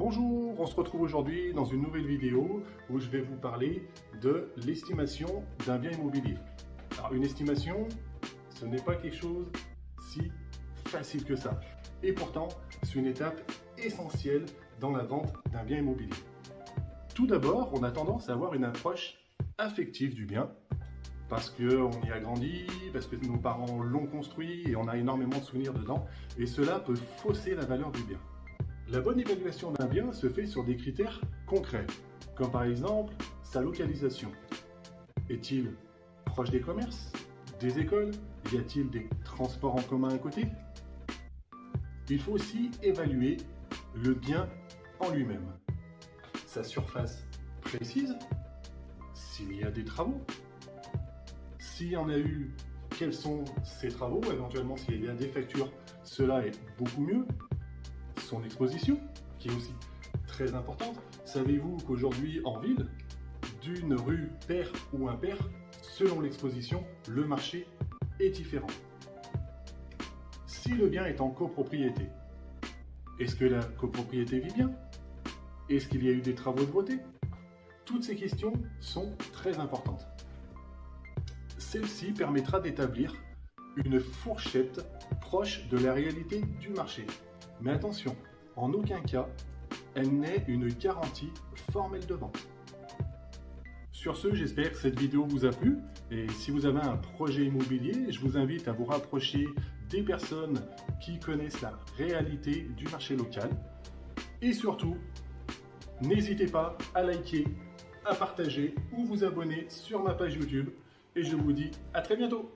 Bonjour, on se retrouve aujourd'hui dans une nouvelle vidéo où je vais vous parler de l'estimation d'un bien immobilier. Alors une estimation, ce n'est pas quelque chose si facile que ça. Et pourtant, c'est une étape essentielle dans la vente d'un bien immobilier. Tout d'abord, on a tendance à avoir une approche affective du bien parce qu'on y a grandi, parce que nos parents l'ont construit et on a énormément de souvenirs dedans. Et cela peut fausser la valeur du bien. La bonne évaluation d'un bien se fait sur des critères concrets, comme par exemple sa localisation. Est-il proche des commerces, des écoles? Y a-t-il des transports en commun à côté? Il faut aussi évaluer le bien en lui-même. Sa surface précise, s'il y a des travaux, s'il y en a eu, quels sont ces travaux, éventuellement s'il y a des factures, cela est beaucoup mieux. Son exposition, qui est aussi très importante. Savez-vous qu'aujourd'hui en ville, d'une rue pair ou impair, selon l'exposition, le marché est différent. Si le bien est en copropriété, est-ce que la copropriété vit bien? Est-ce qu'il y a eu des travaux de beauté? Toutes ces questions sont très importantes. Celle-ci permettra d'établir une fourchette proche de la réalité du marché. Mais attention, en aucun cas, elle n'est une garantie formelle de vente. Sur ce, j'espère que cette vidéo vous a plu. Et si vous avez un projet immobilier, je vous invite à vous rapprocher des personnes qui connaissent la réalité du marché local. Et surtout, n'hésitez pas à liker, à partager ou vous abonner sur ma page YouTube. Et je vous dis à très bientôt.